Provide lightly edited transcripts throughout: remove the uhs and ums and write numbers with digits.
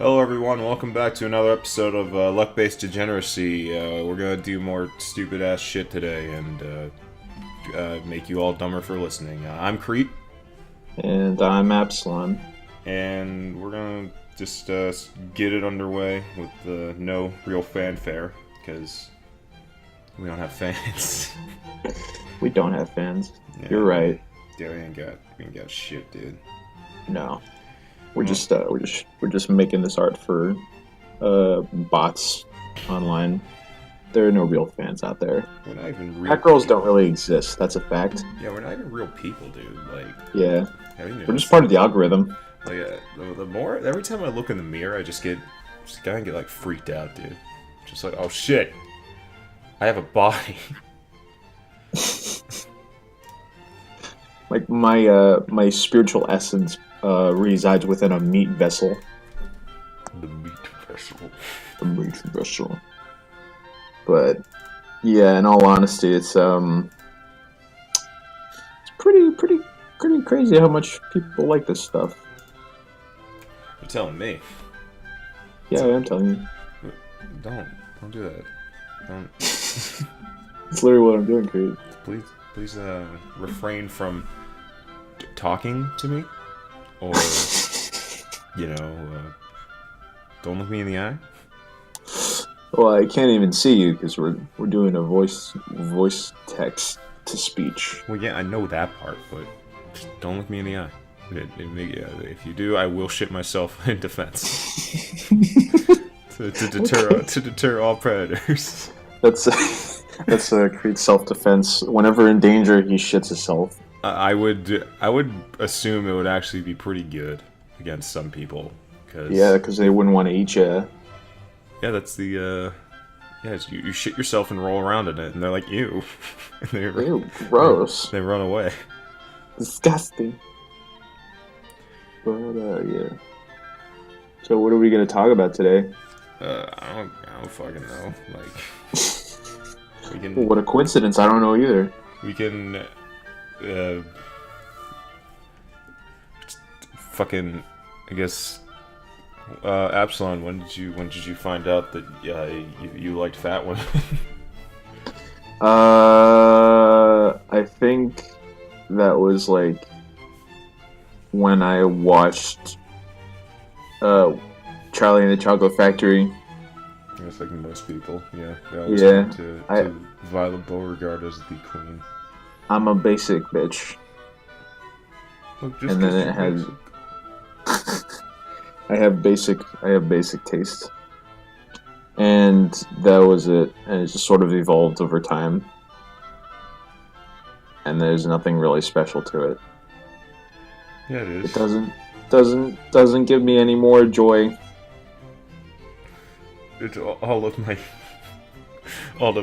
Hello everyone, welcome back to another episode of Luck-Based Degeneracy. We're gonna do more stupid-ass shit today and make you all dumber for listening. I'm Kreat. And I'm Absalon. And we're gonna just get it underway with no real fanfare, because we don't have fans. We don't have fans. Yeah. You're right. Yeah, we ain't got shit, dude. No. We're just making this art for bots online. There are no real fans out there. We're not even real. Cat girls don't really exist. That's a fact. Yeah, we're not even real people, dude. Like, yeah, we're just part of the algorithm. Like, the more every time I look in the mirror, I just kind of get like freaked out, dude. Just like, oh shit, I have a body. Like my spiritual essence resides within a meat vessel. The meat vessel. The meat vessel. But yeah, in all honesty, it's pretty crazy how much people like this stuff. You're telling me? Yeah, I'm telling you. Don't do that. Don't. It's literally what I'm doing, Creed. Please refrain from talking to me, or don't look me in the eye. Well, I can't even see you because we're doing a voice text to speech. Well, yeah, I know that part, but just don't look me in the eye. If you do, I will shit myself in defense to deter all predators. That's Creed's self-defense. Whenever in danger, he shits himself. I would assume it would actually be pretty good against some people. Because they wouldn't want to eat you. Yeah, that's the you shit yourself and roll around in it, and they're like, ew. And ew, gross. They run away. Disgusting. But yeah. So what are we gonna talk about today? I don't fucking know. Like, we can. Well, what a coincidence! I don't know either. We can. Fucking. I guess. Absalon, when did you find out that you liked fat women? I think that was like when I watched Charlie and the Chocolate Factory. It's like most people, yeah. They always want to Violet Beauregard as the queen. I'm a basic bitch. Look, and then it has. I have basic taste, and that was it. And it just sort of evolved over time, and there's nothing really special to it. Yeah, it is. It doesn't give me any more joy. It's all of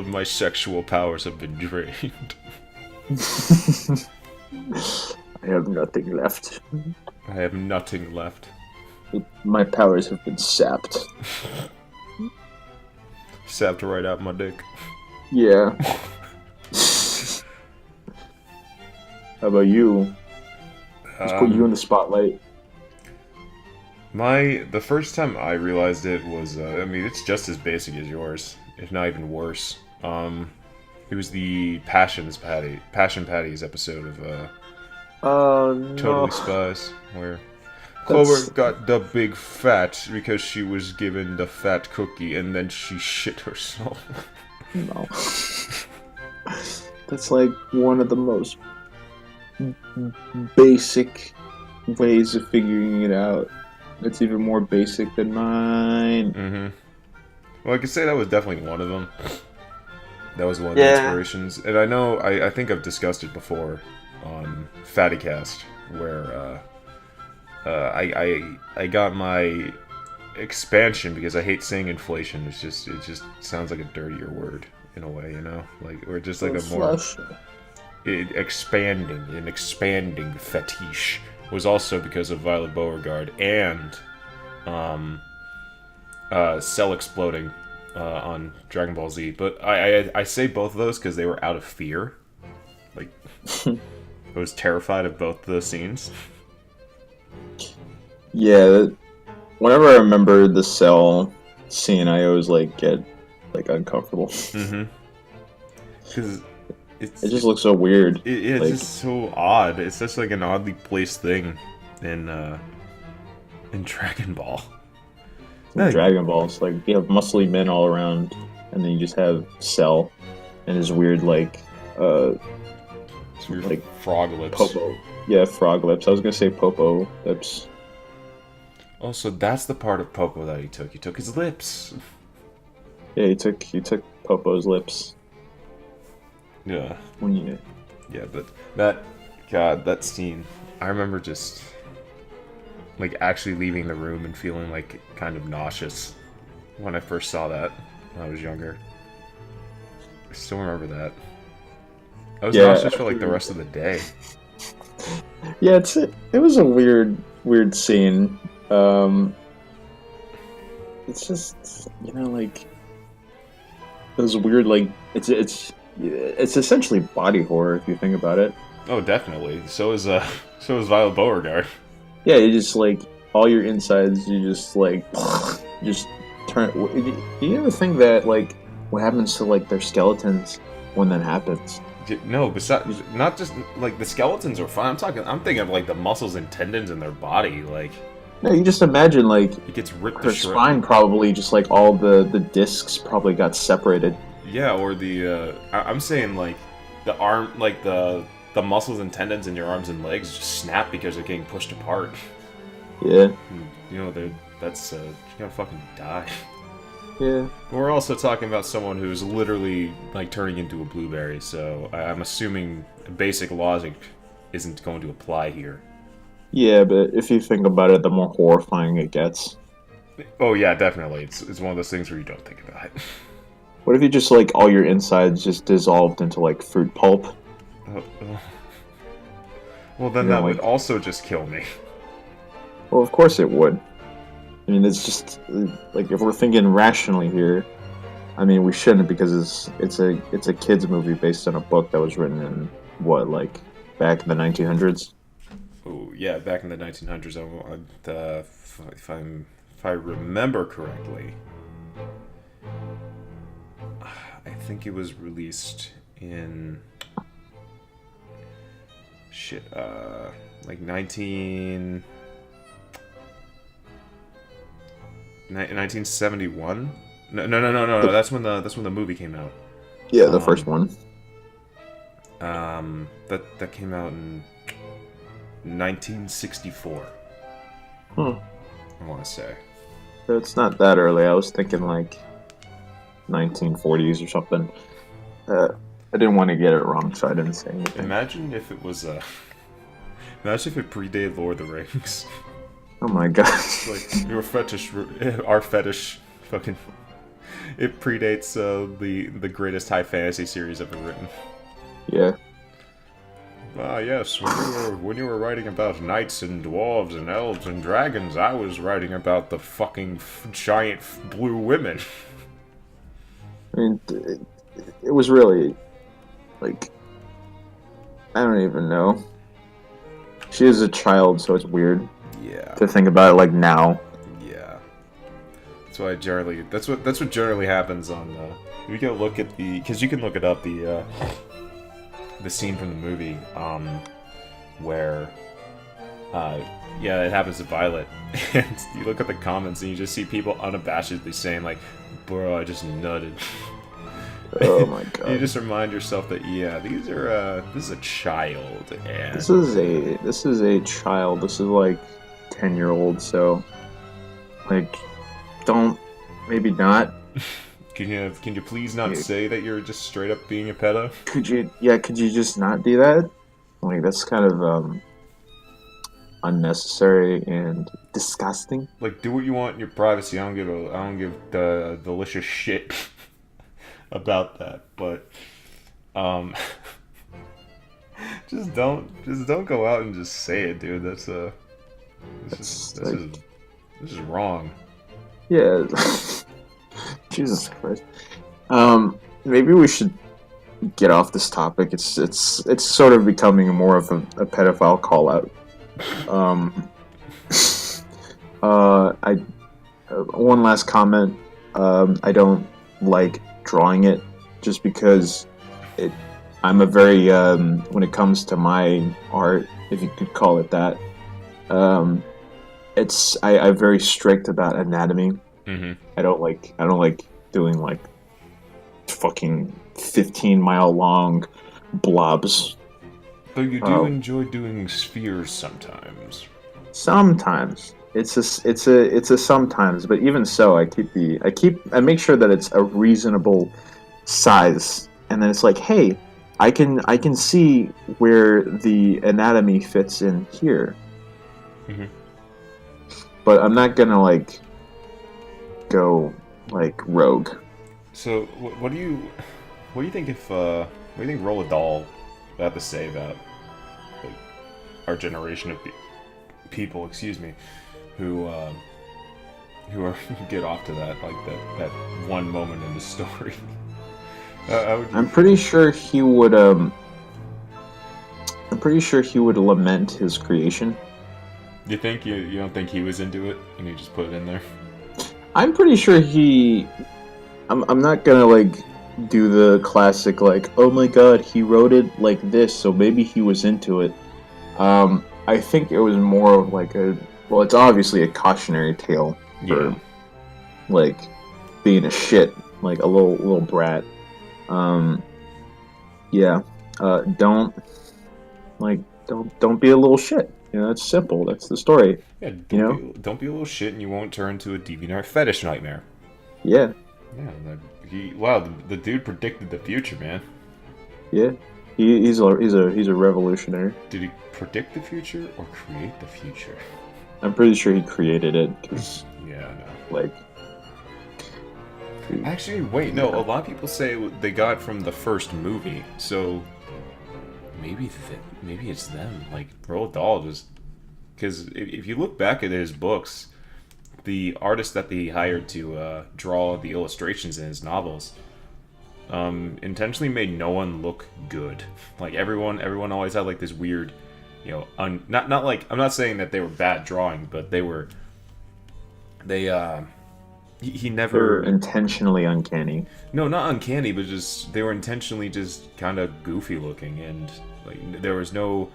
my sexual powers have been drained. I have nothing left. I have nothing left. My powers have been sapped. Sapped right out my dick. Yeah. How about you? Let's put you in the spotlight. The first time I realized it was, it's just as basic as yours, if not even worse. It was the Passion Patties episode of Totally Spies, where Clover got the big fat because she was given the fat cookie and then she shit herself. No. That's like one of the most basic ways of figuring it out. It's even more basic than mine. Mm-hmm. Well, I could say that was definitely one of them. That was one of the inspirations. And I think I've discussed it before on FattyCast, where I got my expansion because I hate saying inflation. It just sounds like a dirtier word in a way, like, or just like a more expanding fetish was also because of Violet Beauregard and Cell exploding on Dragon Ball Z. But I say both of those because they were out of fear. Like, I was terrified of both the scenes. Yeah, Whenever I remember the cell scene, I always like get like uncomfortable. Mm-hmm. Because It just looks so weird. It's Like, just so odd. It's just like an oddly placed thing in Dragon Ball. in Dragon Balls, like you have muscly men all around, and then you just have Cell and his weird It's weird, like frog lips. Popo. Yeah, frog lips. I was gonna say Popo lips. Oh, so that's the part of Popo that he took. He took his lips. Yeah, he took Popo's lips. Yeah. When you Yeah, but that scene, I remember just like actually leaving the room and feeling like kind of nauseous when I first saw that when I was younger. I still remember that. I was nauseous for like the rest of the day. Yeah, it was a weird scene. It's just, like those weird, like it's essentially body horror if you think about it. Oh, definitely. So is Violet Beauregard. Yeah, you just like all your insides, you just like just turn. Do you ever think that like what happens to like their skeletons when that happens? No, besides, not just like the skeletons are fine. I'm thinking of like the muscles and tendons in their body. Like, no, you just imagine like it gets ripped her to shreds. spine probably just like all the discs probably got separated. Yeah, or I'm saying like the arm, like the muscles and tendons in your arms and legs just snap because they're getting pushed apart. Yeah. And, that's you're gonna fucking die. Yeah. We're also talking about someone who's literally like turning into a blueberry, so I'm assuming basic logic isn't going to apply here. Yeah, but if you think about it, the more horrifying it gets. Oh yeah, definitely. It's one of those things where you don't think about it. What if you just like all your insides just dissolved into like fruit pulp? Well, then that would also just kill me. Well, of course it would. I mean, it's just like if we're thinking rationally here. I mean, we shouldn't because it's a kids movie based on a book that was written in what, like back in the 1900s. Oh yeah, back in the 1900s. If I remember correctly, I think it was released in like 1971. No. That's when the movie came out. Yeah, the first one. That came out in 1964. I want to say. So it's not that early. I was thinking like 1940s or something. I didn't want to get it wrong, so I didn't say anything. Imagine if it was imagine if it predated Lord of the Rings. Oh my gosh. Like our fetish, fucking. It predates the greatest high fantasy series ever written. Yeah. Yes. When you were writing about knights and dwarves and elves and dragons, I was writing about the fucking giant blue women. I mean, it was really like I don't even know. She is a child, so it's weird. Yeah. To think about it like now. Yeah. That's why that's what generally happens on you can look at because you can look it up the scene from the movie where it happens to Violet, and you look at the comments and you just see people unabashedly saying like, bro, I just nutted. Oh my god. You just remind yourself that this is a child, and this is a child. This is like 10-year-old, so like maybe not. Can you please not say that you're just straight up being a pedo? Could you just not do that? Like that's kind of unnecessary and disgusting. Like, do what you want in your privacy. I don't give the delicious shit about that. But just don't go out and just say it, dude. This is wrong. Yeah. Jesus Christ. Maybe we should get off this topic. It's sort of becoming more of a pedophile call out. I one last comment. I don't like drawing it just because it. I'm a very when it comes to my art, if you could call it that. Um, I'm very strict about anatomy. Mm-hmm. I don't like doing like fucking 15-mile long blobs. But you do enjoy doing spheres sometimes. Sometimes it's a sometimes, but even so, I make sure that it's a reasonable size, and then it's like, hey, I can see where the anatomy fits in here, Mm-hmm. but I'm not gonna like go like rogue. So, what do you think if what do you think Roald Dahl had to say about like, our generation of people, excuse me, who are get off to that like that one moment in the story? I'm pretty sure he would. I'm pretty sure he would lament his creation. You think you don't think he was into it and he just put it in there? I'm pretty sure he. I'm not gonna like do the classic like, oh my god, he wrote it like this, so maybe he was into it. I think it was more of like a. Well, it's obviously a cautionary tale for Yeah. like being a shit, like a little brat. Um, yeah. Don't like don't be a little shit. You know, it's simple. That's the story. Yeah, You know. don't be a little shit and you won't turn into a DeviantArt fetish nightmare. Yeah. Yeah, wow, the dude predicted the future, man. Yeah. He's a revolutionary. Did he predict the future or create the future? I'm pretty sure he created it because Yeah, no. like Actually, wait, no. A lot of people say they got it from the first movie, so maybe it's them. Like Roald Dahl just because if you look back at his books, the artist that they hired to draw the illustrations in his novels intentionally made no one look good. Like everyone always had like this weird, not like I'm not saying that they were bad drawing, but they he they're never. intentionally uncanny. No, not uncanny, but just they were intentionally just kind of goofy looking, and like there was no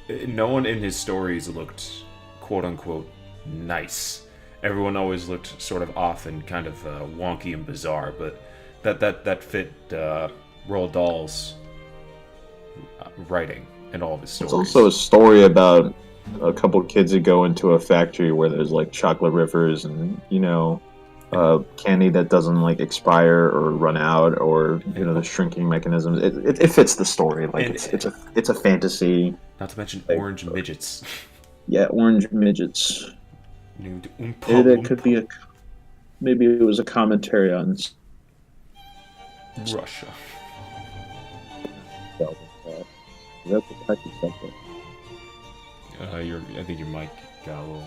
one in his stories looked quote unquote nice. Everyone always looked sort of off and kind of wonky and bizarre, but that fit Roald Dahl's writing and all of his stories. It's also a story about a couple kids that go into a factory where there's like chocolate rivers and candy that doesn't like expire or run out, or the shrinking mechanisms. It fits the story. Like it's a fantasy. Not to mention like, orange midgets. Yeah, orange midgets. Named Maybe that could be maybe it was a commentary on Russia. That's a touchy subject. I think your mic got a little.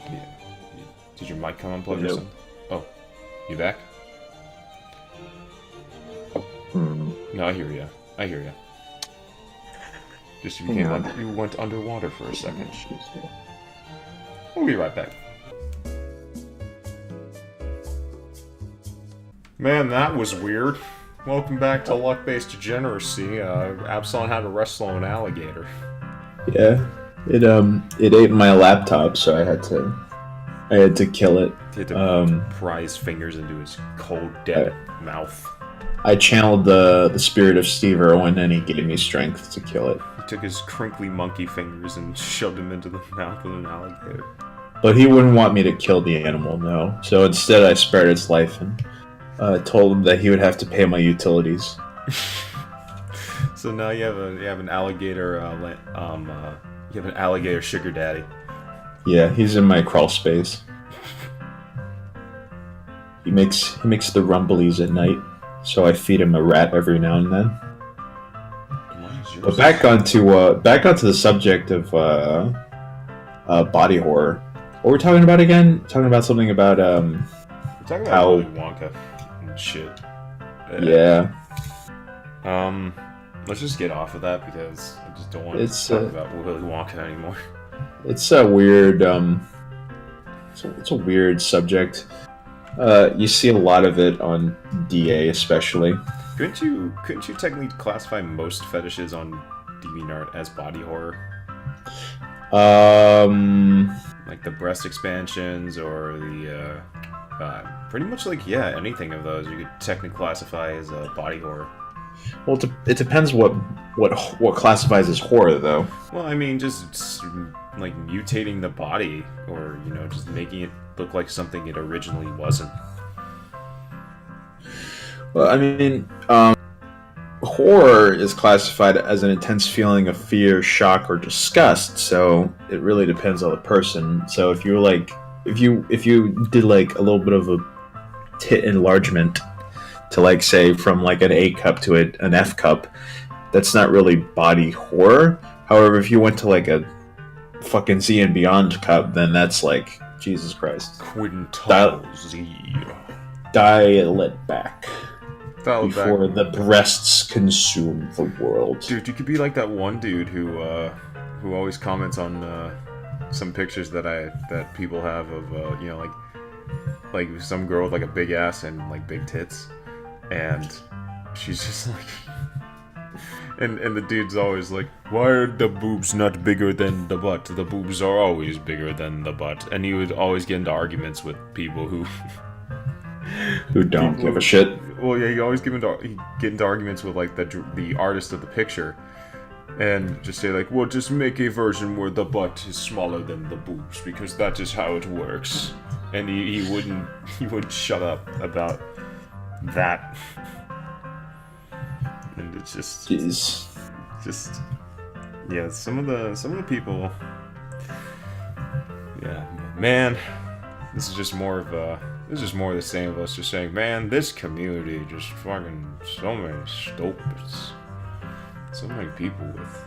Yeah. Did your mic come unplugged or something? Oh, you back? No, I hear you. I hear you. Just you went underwater for a second. We'll be right back. Man, that was weird. Welcome back to Luck-Based Degeneracy. Absalon had to wrestle an alligator. Yeah, it ate my laptop, so I had to kill it. He had to pry his fingers into his cold, dead mouth. I channeled the spirit of Steve Irwin, and he gave me strength to kill it. He took his crinkly monkey fingers and shoved them into the mouth of an alligator. But he wouldn't want me to kill the animal, no. So instead, I spared its life and told him that he would have to pay my utilities. So now you have an alligator. You have an alligator sugar daddy. Yeah, he's in my crawl space. He makes the rumblies at night, so I feed him a rat every now and then. But back onto the subject of body horror. What we're talking about again? Talking about something about We're talking about how Willy Wonka and shit. Yeah. Let's just get off of that because I just don't want to talk about Willy Wonka anymore. it's a weird it's a weird subject. You see a lot of it on DA, especially. Couldn't you technically classify most fetishes on DeviantArt as body horror? Like the breast expansions or the pretty much like anything of those you could technically classify as a body horror. Well, it depends what classifies as horror, though. Well, I mean, just like mutating the body, or just making it look like something it originally wasn't. Well, I mean, horror is classified as an intense feeling of fear, shock, or disgust. So it really depends on the person. So if you're like, if you did like a little bit of a tit enlargement to like say from like an A cup to an F cup, that's not really body horror. However, if you went to like a fucking Z and Beyond cup, then that's like Jesus Christ. Quintal Z. Dial it back. Before the breasts consume the world. Dude, you could be like that one dude who always comments on some pictures that people have of like some girl with like a big ass and like big tits, and she's just like, and the dude's always like, why are the boobs not bigger than the butt? The boobs are always bigger than the butt. And he would always get into arguments with people who don't give a shit. Well, yeah, he always get into arguments with like the artist of the picture, and just say like, well, just make a version where the butt is smaller than the boobs because that is how it works. And he wouldn't shut up about that. And it's just, jeez, yeah, some of the people, yeah, man, this is just more of the same of us just saying, man, this community just fucking so many stupids, so many people with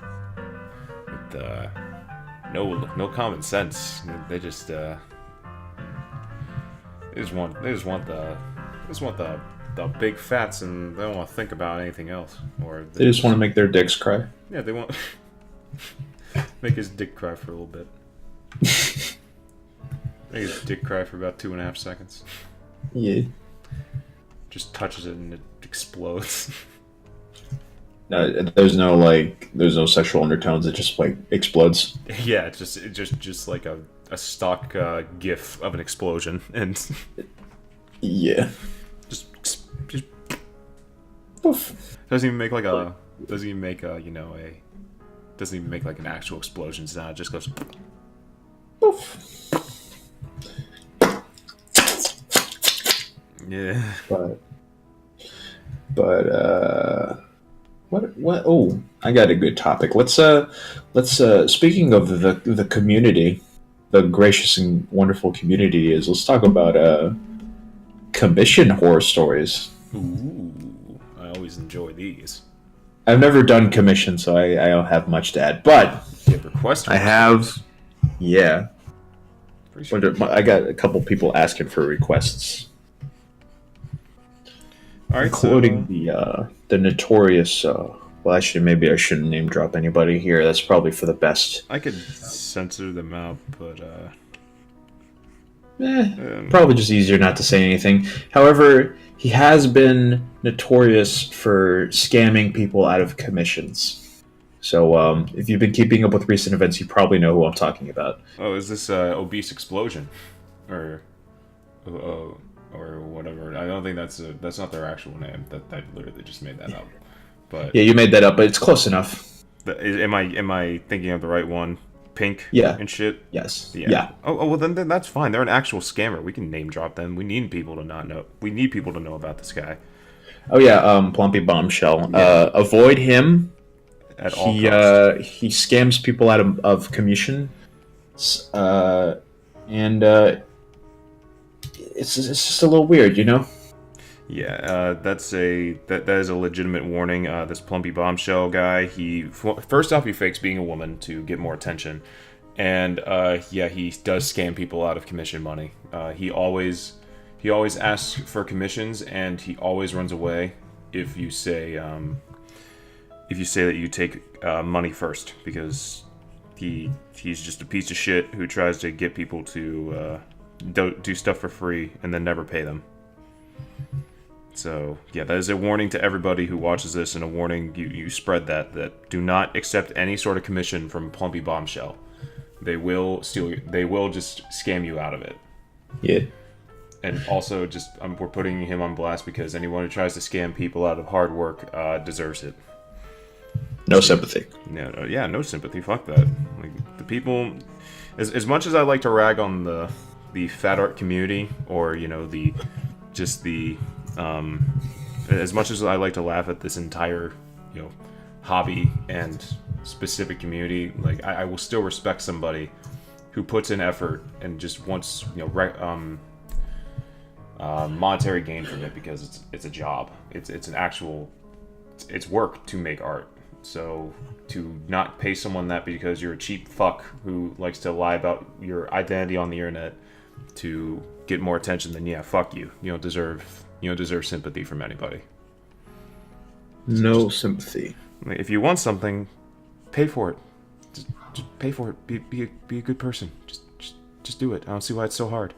no common sense. They just want the big fats, and they don't want to think about anything else. Or they just want to make their dicks cry. Yeah, they want make his dick cry for a little bit. Make his dick cry for about 2.5 seconds. Yeah. Just touches it and it explodes. No, there's no sexual undertones. It just like explodes. Yeah, it's just like a stock GIF of an explosion, and yeah, just poof. Doesn't even make like an actual explosion sound. It just goes poof. Yeah. But what? Oh, I got a good topic. Let's speaking of the community, the gracious and wonderful community is. Let's talk about commission horror stories. Ooh, I always enjoy these. I've never done commission, so I don't have much to add. But request. I have, yeah. I got a couple people asking for requests. All right, including the notorious. Well, actually, maybe I shouldn't name drop anybody here. That's probably for the best. I could censor them out, but probably just easier not to say anything. However, he has been notorious for scamming people out of commissions. So, if you've been keeping up with recent events, you probably know who I'm talking about. Oh, is this Obese Explosion, or whatever? I don't think that's not their actual name. That I literally just made that up. But yeah, you made that up, but it's close enough. Am I thinking of the right one? Pink. Yeah. And shit. Yes. Yeah. Oh well, then that's fine. They're an actual scammer. We can name drop them. We need people to not know. We need people to know about this guy. Oh yeah, Plumpy Bombshell. Yeah. Avoid him. At all costs. He scams people out of commission. And it's just a little weird, you know. Yeah, that is a legitimate warning. This Plumpy Bombshell guy, first off, he fakes being a woman to get more attention, and he does scam people out of commission money. He always asks for commissions, and he always runs away if you say that you take money first, because he's just a piece of shit who tries to get people to do stuff for free and then never pay them. So, yeah, that is a warning to everybody who watches this, and a warning you spread that do not accept any sort of commission from Plumpy Bombshell. They will they will just scam you out of it. Yeah. And also, we're putting him on blast because anyone who tries to scam people out of hard work deserves it. No sympathy. No sympathy. Fuck that. Like, the people, as much as I like to rag on the fat art community, or as much as I like to laugh at this entire hobby and specific community, like I will still respect somebody who puts in effort and just wants monetary gain from it, because it's a job. It's an actual it's work to make art. So to not pay someone that because you're a cheap fuck who likes to lie about your identity on the internet to get more attention, then fuck you. You don't deserve sympathy from anybody. No sympathy. If you want something, pay for it. Just pay for it. Be a good person. Just do it. I don't see why it's so hard.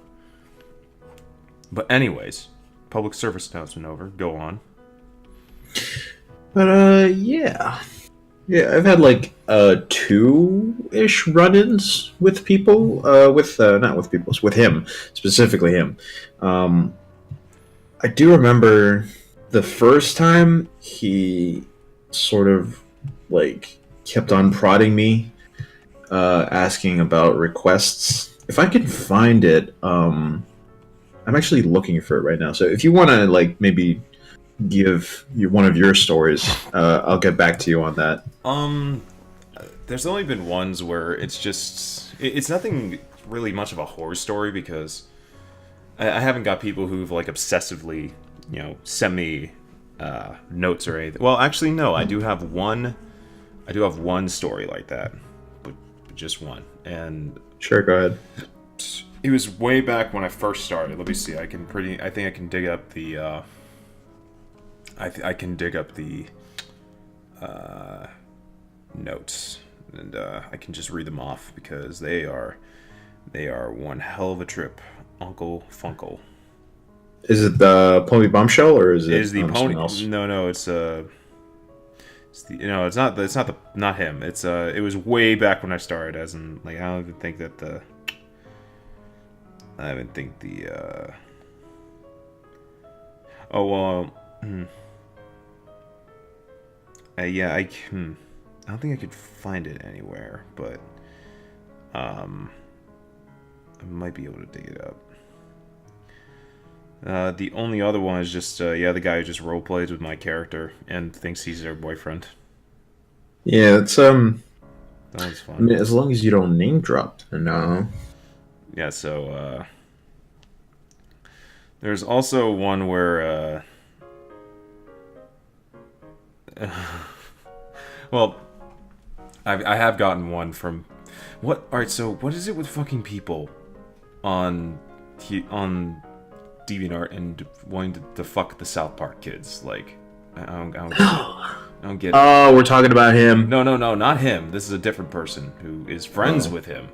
But anyways, public service announcement over. Go on. But yeah, I've had like 2-ish run-ins with people. With him, specifically him. I do remember the first time he sort of like kept on prodding me, asking about requests. If I can find it, I'm actually looking for it right now. So if you want to like maybe give one of your stories, I'll get back to you on that. There's only been ones where it's nothing really much of a horror story, because I haven't got people who've like obsessively, sent me notes or anything. Well, actually, no. I do have one story like that, but just one. And sure, go ahead. It was way back when I first started. Let me see. I think I can dig up the. I can dig up the notes, and I can just read them off, because they are one hell of a trip. Uncle Funkle. Is it the Pony Bombshell, or is it the Pony? Else? No, it's not him. It was way back when I started, as in like I haven't think the oh well. I don't think I could find it anywhere, but I might be able to dig it up. The only other one is just the guy who just role plays with my character and thinks he's their boyfriend. Yeah, it's that one's fun. I mean, as long as you don't name drop, no. Yeah, so there's also one where well, I have gotten one from what? All right, so what is it with fucking people on DeviantArt and wanting to fuck the South Park kids? Like, I don't get it. Oh, we're talking about him. No, not him. This is a different person who is friends with him,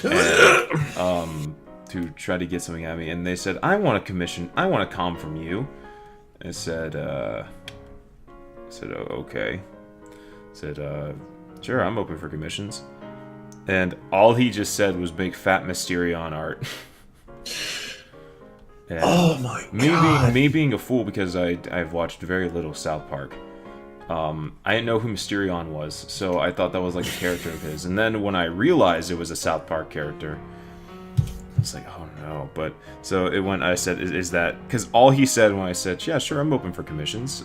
and to try to get something out of me. And they said, I want a commission. I want a comm from you. I said, oh, okay. I said, sure, I'm open for commissions. And all he just said was make fat Mysterion art. And oh my god. Me being a fool, because I've watched very little South Park. I didn't know who Mysterion was, so I thought that was like a character of his. And then when I realized it was a South Park character, I was like, oh no. But so it went. I said, is that because all he said when I said, yeah, sure, I'm open for commissions.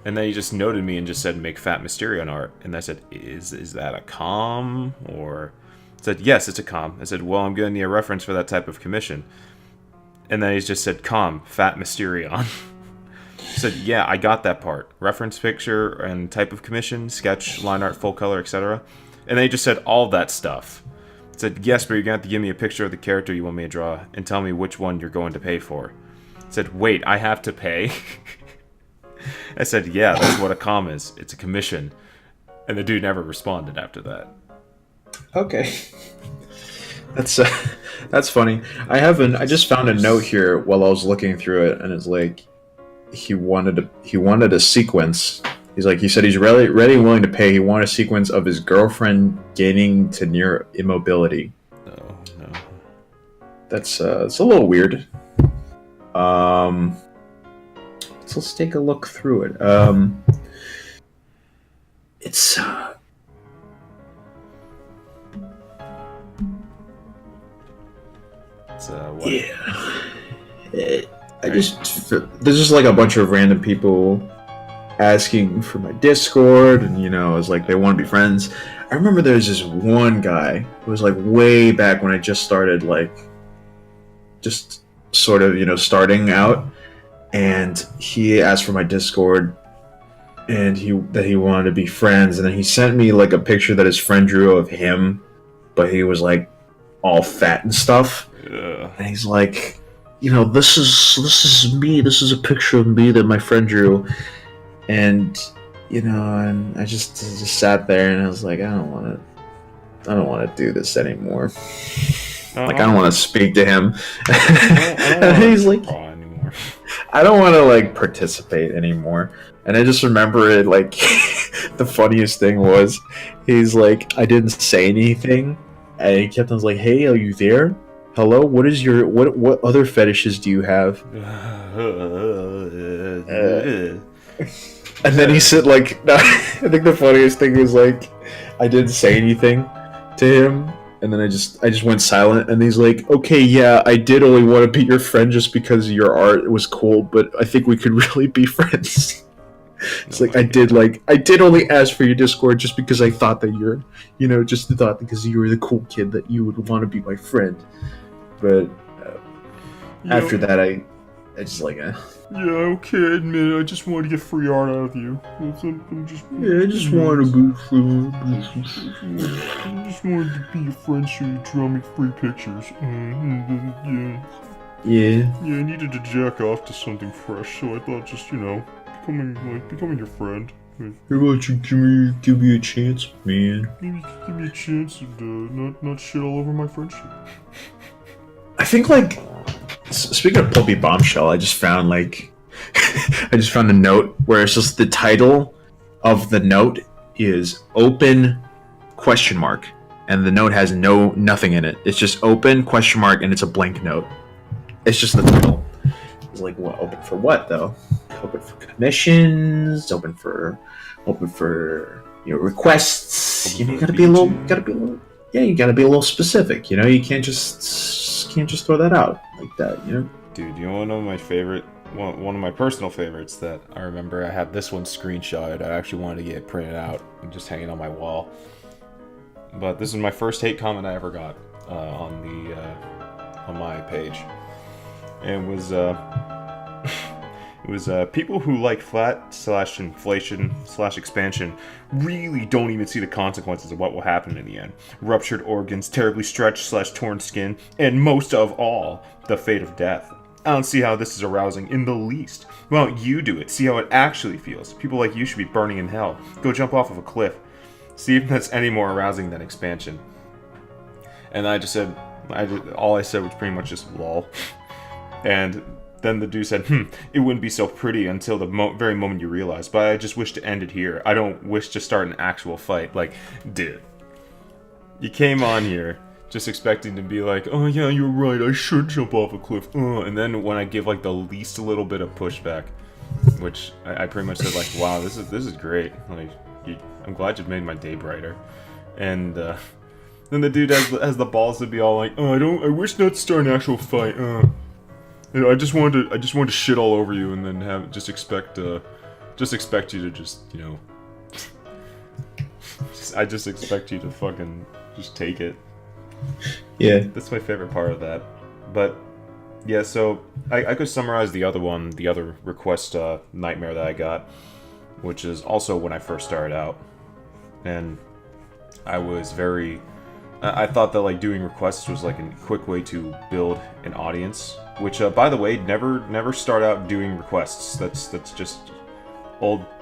And then he just noted me and just said, make fat Mysterion art. And I said, is that a comm? Or I said, yes, it's a comm. I said, well, I'm going to need a reference for that type of commission. And then he just said, comm, fat Mysterion. I said, yeah, I got that part. Reference picture and type of commission, sketch, line art, full color, etc. And then he just said all that stuff. I said, yes, but you're going to have to give me a picture of the character you want me to draw and tell me which one you're going to pay for. I said, wait, I have to pay? I said, yeah, that's what a comm is. It's a commission. And the dude never responded after that. Okay. That's funny. I just found a note here while I was looking through it, and it's like he wanted a sequence. He said he's ready and willing to pay. He wanted a sequence of his girlfriend gaining to near immobility. No. That's it's a little weird. So let's take a look through it. It's what? Yeah. There's just like a bunch of random people asking for my Discord, and it's like they want to be friends. I remember there's this one guy who was like way back when I just started, like just sort of starting out, and he asked for my Discord, and he wanted to be friends, and then he sent me like a picture that his friend drew of him, but he was like all fat and stuff. Yeah. And he's like, this is me. This is a picture of me that my friend drew, and and I just sat there and I was like, I don't want to do this anymore. Like, I don't want to speak to him. And he's like, I don't want to like participate anymore. And I just remember it, like the funniest thing was he's like, I didn't say anything, and he kept on like, hey, are you there? Hello, what is your what other fetishes do you have? And then he said, like, I think the funniest thing was like, I didn't say anything to him, and then I just went silent, and he's like, okay, yeah, I did only want to be your friend just because your art was cool, but I think we could really be friends. It's like, I did only ask for your Discord just because I thought that you're, because you were the cool kid that you would want to be my friend. But after that, I just like, yeah, okay, I admit it. I just wanted to get free art out of you. I just wanted to be friends. I just wanted to be your friend so you draw me free pictures. Yeah, I needed to jack off to something fresh, so I thought just, becoming your friend. How about you give me a chance, man? Maybe give me a chance and not shit all over my friendship. I think, like, speaking of Pulpy Bombshell, I just found a note where it's just the title of the note is open ? And the note has nothing in it. It's just open ? And it's a blank note. It's just the title. It's like, what? Open for what, though? Open for commissions. Open for requests. You gotta be a little. Yeah, you gotta be a little specific. You can't just throw that out like that. Dude, you want to know my favorite? One of my personal favorites that I remember. I had this one screenshotted. I actually wanted to get it printed out and just hang it on my wall. But this is my first hate comment I ever got on my page. And it was people who like flat/inflation/expansion really don't even see the consequences of what will happen in the end. Ruptured organs, terribly stretched/torn skin, and most of all, the fate of death. I don't see how this is arousing in the least. Why don't you do it? See how it actually feels. People like you should be burning in hell. Go jump off of a cliff. See if that's any more arousing than expansion. And I just said, all I said was pretty much just lol. And then the dude said, it wouldn't be so pretty until the very moment you realize, but I just wish to end it here. I don't wish to start an actual fight. Like, dude, you came on here just expecting to be like, oh yeah, you're right, I should jump off a cliff. And then when I give like the least little bit of pushback, which I pretty much said like, wow, this is great. Like, I'm glad you made my day brighter. And then the dude has the balls to be all like, oh, I wish not to start an actual fight. I just wanted to shit all over you and then expect you to just, I just expect you to fucking just take it. Yeah. That's my favorite part of that. But yeah, so I could summarize the other request nightmare that I got, which is also when I first started out, and I was I thought that like doing requests was like a quick way to build an audience. Which, by the way, never start out doing requests. That's just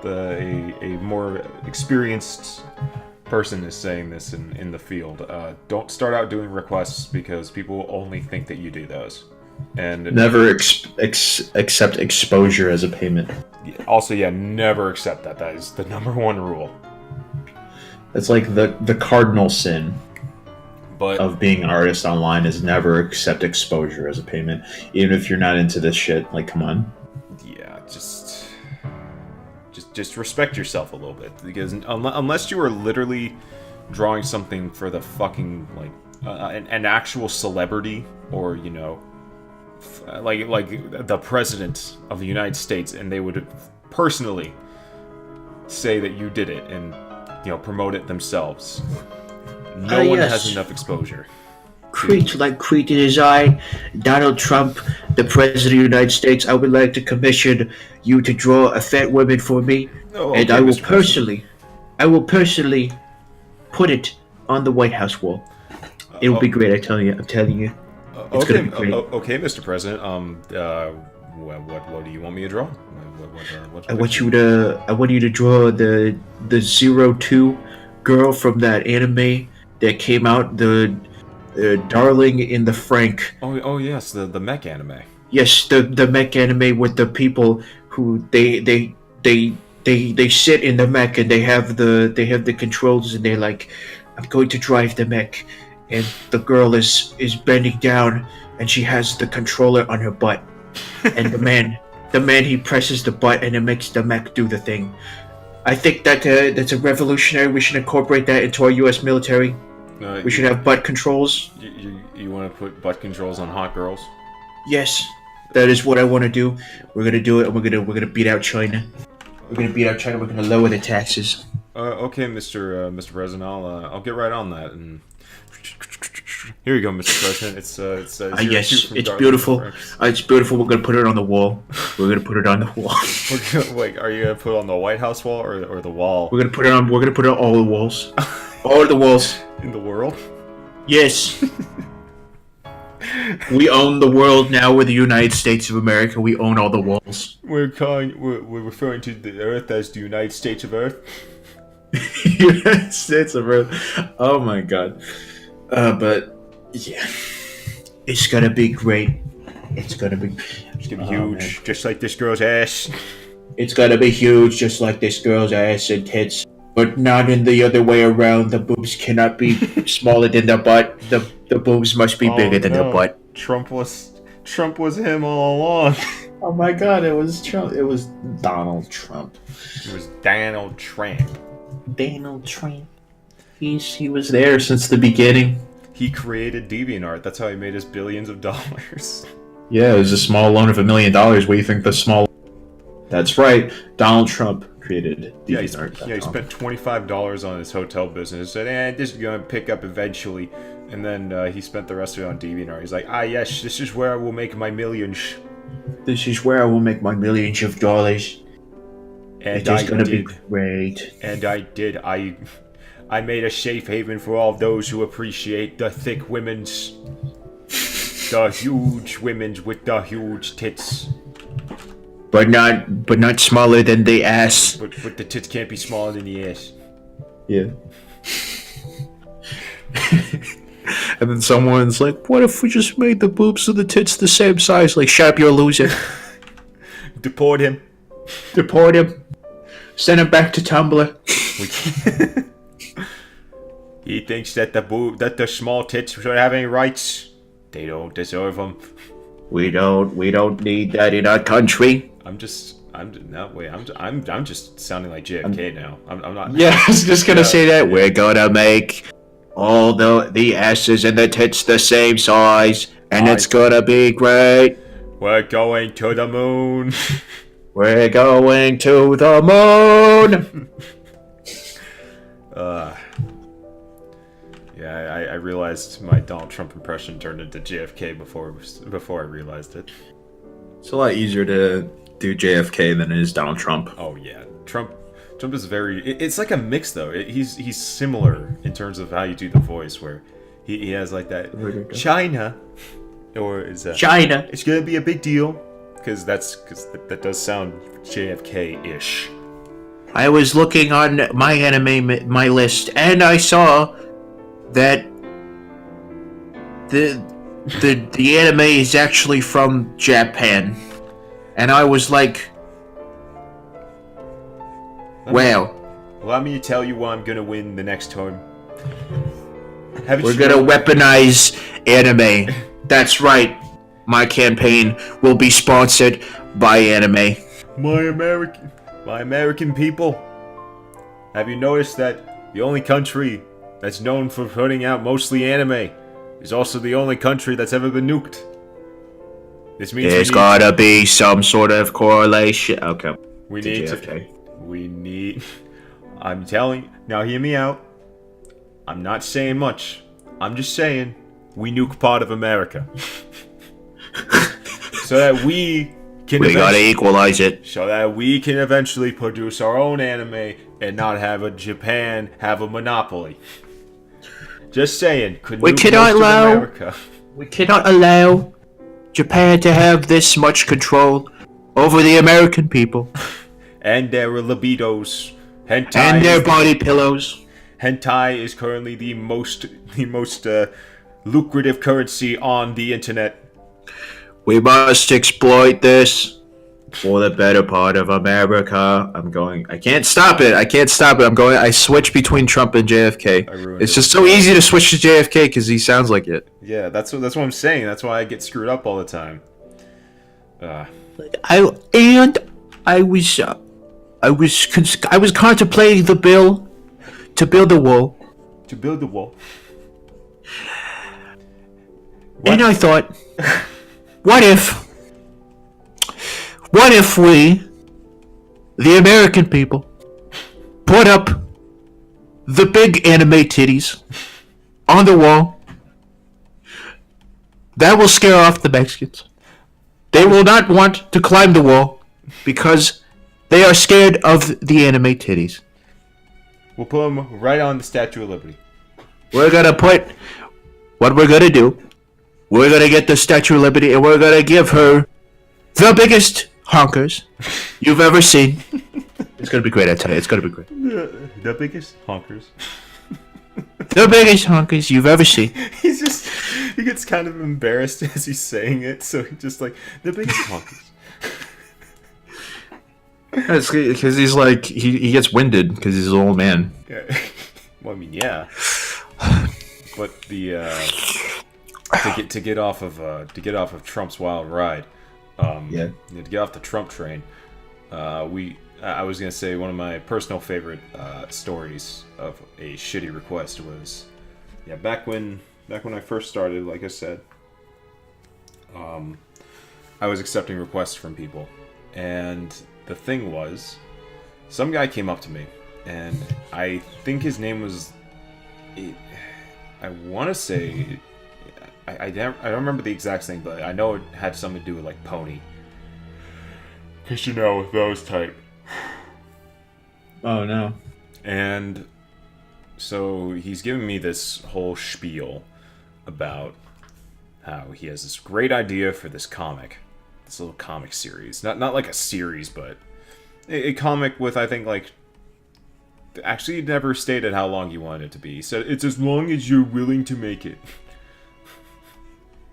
a more experienced person is saying this in the field. Don't start out doing requests because people will only think that you do those. And never accept exposure as a payment. Also, never accept that. That is the number one rule. It's like the cardinal sin of being an artist online is never accept exposure as a payment, even if you're not into this shit. Like, come on. Yeah, just respect yourself a little bit, because unless you are literally drawing something for the fucking an actual celebrity, or like the president of the United States, and they would personally say that you did it and promote it themselves. No one has enough exposure. Kreat-Like-Crete in his eye. Donald Trump, the president of the United States, I would like to commission you to draw a fat woman for me, and I will personally put it on the White House wall. It will be great. I'm telling you. It's gonna be great. Okay, Mr. President. What do you want me to draw? I want you to draw the 02 girl from that anime that came out, the Darling in the Frank. Oh yes, the mech anime. Yes, the mech anime with the people who they sit in the mech, and they have the controls, and they're like, I'm going to drive the mech, and the girl is bending down, and she has the controller on her butt, and the man he presses the button, and it makes the mech do the thing. I think that's a revolutionary. We should incorporate that into our U.S. military. We should have butt controls. You want to put butt controls on hot girls? Yes, that is what I want to do. We're gonna do it, and we're gonna beat out China. We're gonna beat out China. We're gonna lower the taxes. Okay, Mr. President. I'll get right on that. And here you go, Mr. President. It's yes, it's beautiful. It's beautiful. We're gonna put it on the wall. We're gonna put it on the wall. Wait, are you gonna put it on the White House wall or the wall? We're gonna put it on all the walls. All the walls in the world. Yes. We own the world now. We're the United States of America. We own all the walls. We're referring to the Earth as the United States of Earth. United States of Earth. Oh my god. But yeah, it's gonna be great. It's gonna be huge, man. Just like this girl's ass. It's gonna be huge, just like this girl's ass and tits. But not in the other way around. The boobs cannot be smaller than the butt. The boobs must be bigger than the butt. Trump was him all along. Oh my god, it was Trump. It was Donald Trump. It was Donald Trump. Donald Trump. He was there since the beginning. He created DeviantArt. That's how he made his billions of dollars. Yeah, it was a small loan of $1 million. What do you think the small... That's right. Donald Trump created DeviantArt. He spent $25 on his hotel business. Said, this is going to pick up eventually. And then he spent the rest of it on DeviantArt. He's like, yes, this is where I will make my millions. This is where I will make my millions of dollars. And it's going to be great. And I did. I made a safe haven for all those who appreciate the thick women's... the huge women's with the huge tits. But not smaller than the ass. But the tits can't be smaller than the ass. Yeah. And then someone's like, what if we just made the boobs and the tits the same size? Like, shut up, you're a loser. Deport him. Send him back to Tumblr. He thinks that the small tits should have any rights. They don't deserve them. We don't need that in our country. I'm just sounding like JFK now. I'm not. Yeah, I was just gonna say that. We're gonna make all the asses and the tits the same size, and it's gonna be great. We're going to the moon. We're going to the moon. Yeah, I realized my Donald Trump impression turned into JFK before I realized it. It's a lot easier to do JFK than it is Donald Trump. Oh yeah, Trump is very... It's like a mix though. He's similar in terms of how you do the voice, where he has like that China, or is that China? It's gonna be a big deal, because that does sound JFK-ish. I was looking on my my list, and I saw that the anime is actually from Japan, and I was like, wow. Allow me to tell you why I'm gonna win the next turn. We're gonna weaponize anime. That's right. My campaign will be sponsored by anime. My American people. Have you noticed that the only country that's known for putting out mostly anime is also the only country that's ever been nuked? This means there's gotta be some sort of correlation. Okay. We need. I'm telling. Now hear me out. I'm not saying much. I'm just saying we nuke part of America. So that we gotta equalize it. So that we can eventually produce our own anime and not have Japan have a monopoly. Just saying. We cannot allow Japan to have this much control over the American people. And their libidos. Hentai and their body pillows. Hentai is currently the most lucrative currency on the internet. We must exploit this for the better part of America. I can't stop it. I switch between Trump and JFK. It's just so easy to switch to JFK because he sounds like it. Yeah, that's what I'm saying. That's why I get screwed up all the time. I was contemplating the bill to build the wall. To build the wall. What? And I thought, what if we, the American people, put up the big anime titties on the wall? That will scare off the Mexicans. They will not want to climb the wall because they are scared of the anime titties. We'll put them right on the Statue of Liberty. We're gonna get the Statue of Liberty and we're gonna give her the biggest honkers you've ever seen. It's gonna be great, I tell you. It's gonna be great. The biggest honkers. The biggest honkers you've ever seen. He gets kind of embarrassed as he's saying it, so he's just like, the biggest honkers. Because he's like, he gets winded because he's an old man. Yeah. Well, I mean, yeah. But to get off of Trump's wild ride, to get off the Trump train, I was gonna say one of my personal favorite stories of a shitty request was, back when I first started, like I said, I was accepting requests from people, and the thing was, some guy came up to me, and I think his name was, I want to say, I don't remember the exact thing, but I know it had something to do with like pony. Cause those type. Oh no. And so he's giving me this whole spiel about how he has this great idea for this comic. This little comic series. Not like a series, but a comic with, I think, like, actually he never stated how long he wanted it to be. He said it's as long as you're willing to make it.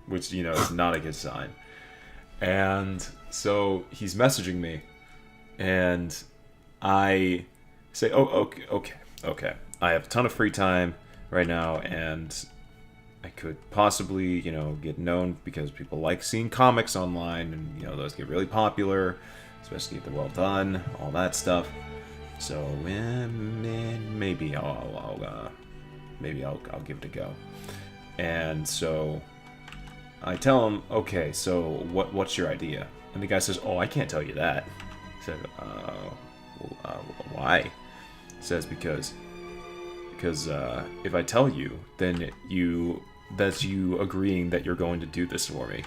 Which, is not a good sign. And so he's messaging me, and I say, oh, okay. I have a ton of free time right now, and I could possibly, get known because people like seeing comics online, and, those get really popular, especially if they're well done, all that stuff. So, maybe I'll give it a go. And so I tell him, okay, so what's your idea? And the guy says, oh, I can't tell you that. I said, why? He says, because if I tell you, then that's you agreeing that you're going to do this for me.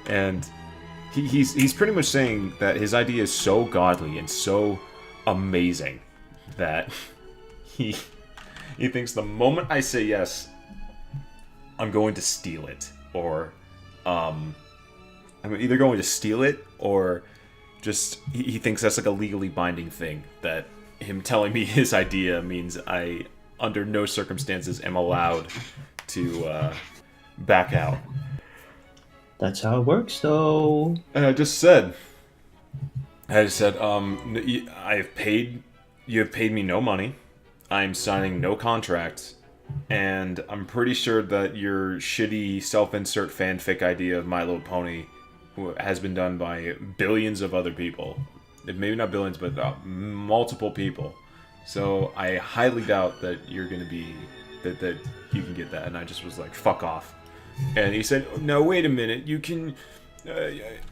And he's pretty much saying that his idea is so godly and so amazing that he thinks the moment I say yes, I'm going to steal it, or I'm either going to steal it or just he thinks that's like a legally binding thing, that him telling me his idea means I under no circumstances am allowed to back out. That's how it works, though. And I just said, you have paid me no money. I'm signing no contract, and I'm pretty sure that your shitty self-insert fanfic idea of My Little Pony has been done by billions of other people. Maybe not billions, but multiple people. So I highly doubt that you're going to be that you can get that. And I just was like, fuck off. And he said, no, wait a minute, you can...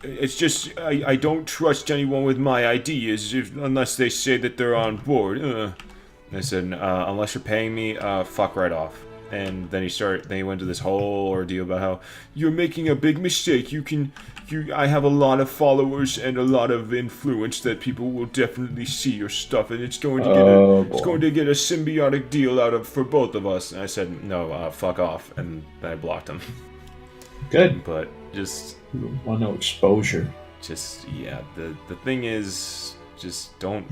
it's just, I don't trust anyone with my ideas unless they say that they're on board. And I said, unless you're paying me, fuck right off. And then he went to this whole ordeal about how you're making a big mistake. I have a lot of followers and a lot of influence that people will definitely see your stuff, and it's going to get a symbiotic deal for both of us. And I said, no, fuck off, and then I blocked him. Good. But just want no exposure. Just the thing is, just don't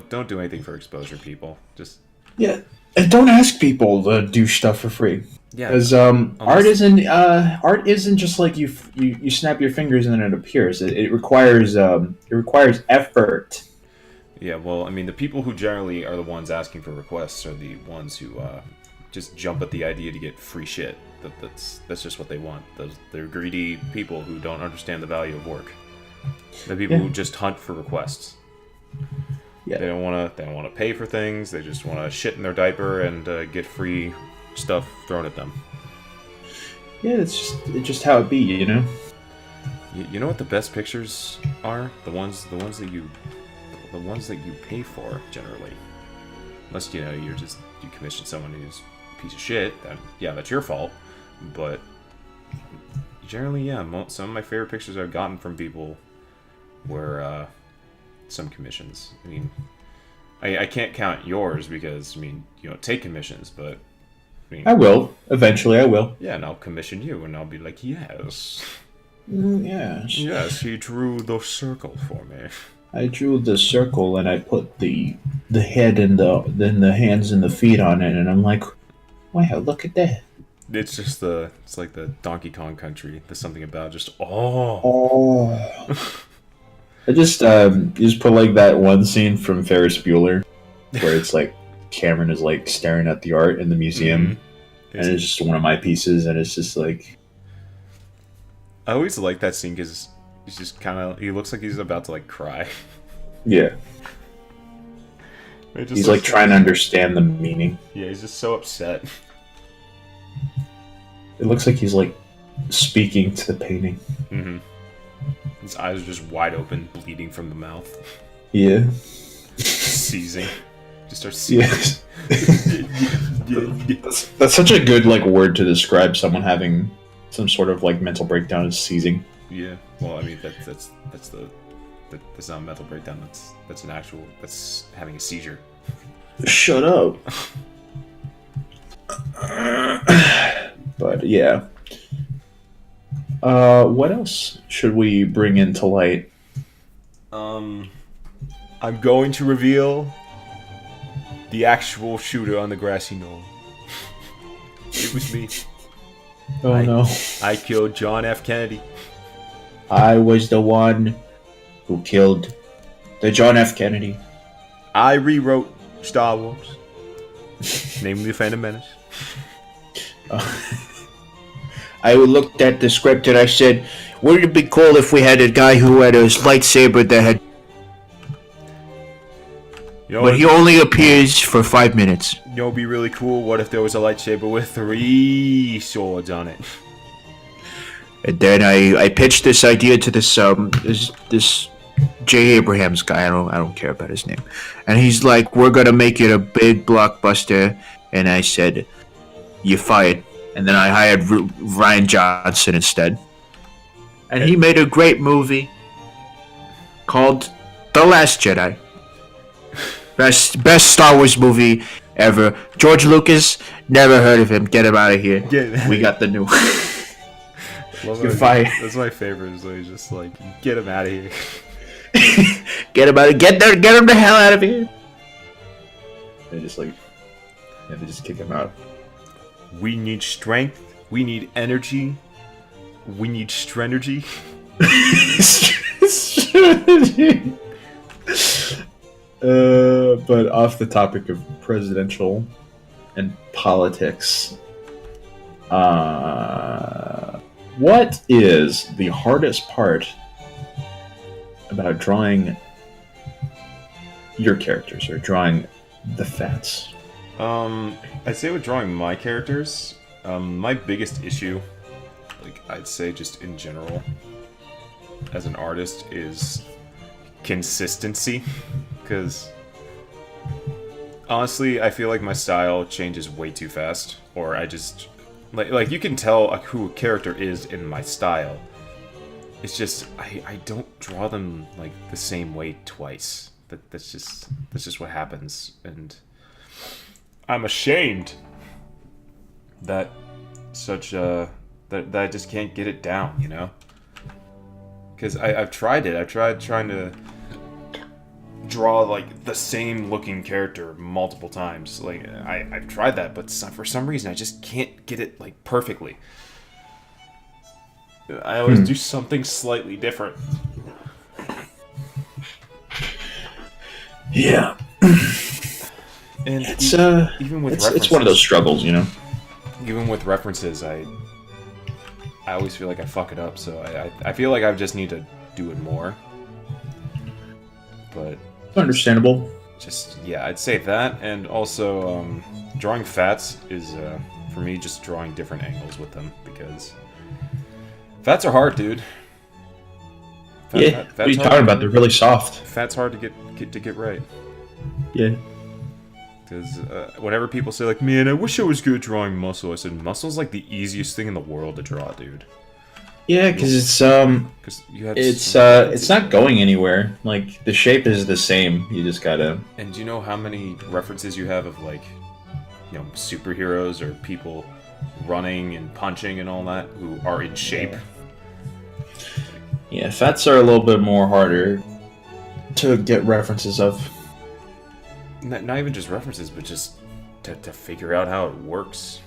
do anything for exposure, people. Just And don't ask people to do stuff for free. Yeah, because art isn't just like you snap your fingers and then it appears. It requires effort. Yeah, well, I mean, the people who generally are the ones asking for requests are the ones who just jump at the idea to get free shit. That's just what they want. They're greedy people who don't understand the value of work. The people who just hunt for requests. Yeah. They don't want to pay for things. They just want to shit in their diaper and get free stuff thrown at them. Yeah, it's just how it be, you know. You know what the best pictures are? The ones that you pay for generally. Unless you commission someone who's a piece of shit. That's your fault. But generally, some of my favorite pictures I've gotten from people were some commissions. I mean, I can't count yours because, I mean, you don't take commissions, but I mean, I will. Eventually, I will. Yeah, and I'll commission you, and I'll be like, yes. Yes. Yes, he drew the circle for me. I drew the circle, and I put the head and the hands and the feet on it, and I'm like, wow, look at that. It's just it's like the Donkey Kong Country. There's something about just, I just put like that one scene from Ferris Bueller where it's like Cameron is like staring at the art in the museum, and it's just one of my pieces, and it's just like, I always like that scene because he's just he looks like he's about to like cry. Yeah. He's like trying to understand the meaning. Yeah, he's just so upset. It looks like he's like speaking to the painting. Mm-hmm. His eyes are just wide open, bleeding from the mouth. Yeah. Seizing. Just starts seizing. Yes. That's such a good like word to describe someone having some sort of like mental breakdown is seizing. Yeah. Well, I mean that's not a mental breakdown. That's having a seizure. Shut up. But yeah. What else should we bring into light? I'm going to reveal the actual shooter on the grassy knoll. It was me. No. I killed John F. Kennedy. I was the one who killed the John F. Kennedy. I rewrote Star Wars. Namely the Phantom Menace. I looked at the script and I said, wouldn't it be cool if we had a guy who had a lightsaber that had... But he only appears for 5 minutes. You know, it'd be really cool. What if there was a lightsaber with 3 swords on it? And then I pitched this idea to this J. Abrahams guy. I don't care about his name. And he's like, we're gonna make it a big blockbuster. And I said, you're fired. And then I hired Ryan Johnson instead. And he made a great movie called The Last Jedi. Best Star Wars movie ever. George Lucas, never heard of him. Get him out of here. We got the new one. You're fired. That's my favorite. Is like just like, get him out of here. Get him out! Get him the hell out of here! They just they just kick him out. We need strength. We need energy. We need strenergy. But off the topic of presidential and politics, what is the hardest part about drawing your characters or drawing the Fats? I'd say with drawing my characters, my biggest issue, I'd say just in general, as an artist, is consistency. Because honestly, I feel like my style changes way too fast, or I just like you can tell who a character is in my style. It's just I don't draw them the same way twice. That's just what happens, and I'm ashamed that that I just can't get it down, you know? Because I've tried it. I've tried trying to draw the same looking character multiple times. I've tried that, but for some reason I just can't get it perfectly. I always do something slightly different. Yeah. And it's even with it's one of those struggles, you know. Even with references, I always feel like I fuck it up, so I feel like I just need to do it more. But it's understandable. Yeah, I'd say that, and also drawing Fats is for me just drawing different angles with them, because Fats are hard, dude. What are you talking about? They're really soft. Fat's hard to get right. Yeah. Because whenever people say man, I wish I was good at drawing muscle, I said muscle's the easiest thing in the world to draw, dude. Yeah, because it's not going anywhere. The shape is the same. You just gotta. And do you know how many references you have of superheroes or people running and punching and all that who are in shape? Yeah, Fats are a little bit more harder to get references of. Not even just references, but just to figure out how it works.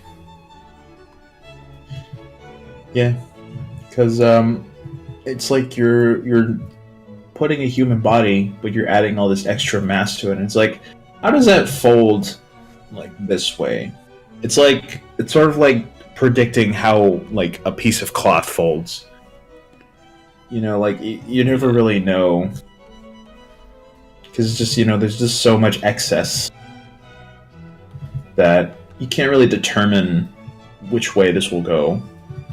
Yeah, because it's you're putting a human body, but you're adding all this extra mass to it. And it's how does that fold this way? It's sort of predicting how a piece of cloth folds. You know, you never really know. Because it's just, there's just so much excess that you can't really determine which way this will go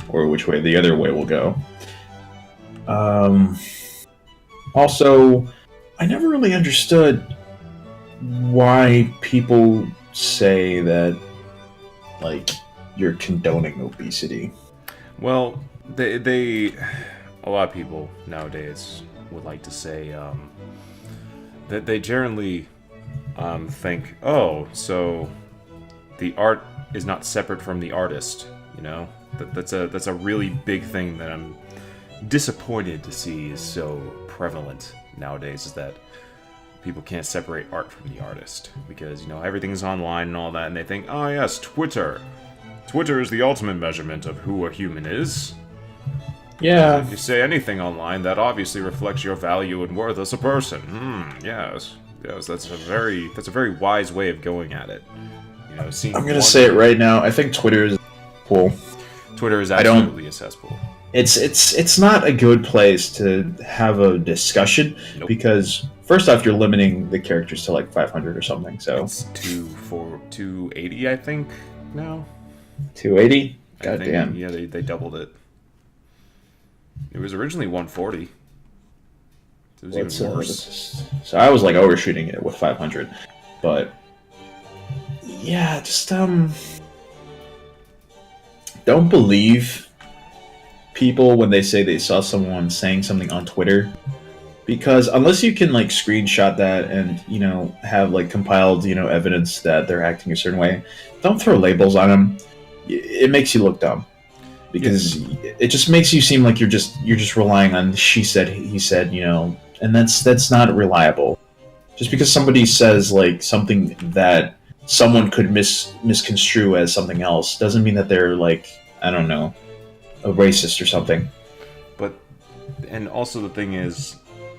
or which way the other way will go. Also, I never really understood why people say that, you're condoning obesity. Well, a lot of people nowadays would like to say, that they generally think, oh, so the art is not separate from the artist, you know? That's a really big thing that I'm disappointed to see is so prevalent nowadays, is that people can't separate art from the artist, because everything's online and all that, and they think, oh yes, Twitter is the ultimate measurement of who a human is. Yeah. If you say anything online, that obviously reflects your value and worth as a person. Yes, that's a very wise way of going at it. I'm gonna say it right now. I think Twitter is cool. Twitter is absolutely a cesspool. It's not a good place to have a discussion. Nope. Because first off, you're limiting the characters to 500 or something. So it's 280, I think now. 280. Goddamn. Yeah, they doubled it. It was originally 140. It was even worse. So I was overshooting it with 500, but yeah, just don't believe people when they say they saw someone saying something on Twitter, because unless you can screenshot that and have compiled evidence that they're acting a certain way, don't throw labels on them. It makes you look dumb. Because it just makes you seem like you're just relying on she said, he said, and that's not reliable. Just because somebody says like something that someone could misconstrue as something else doesn't mean that they're like, I don't know, a racist or something. But, and also the thing is,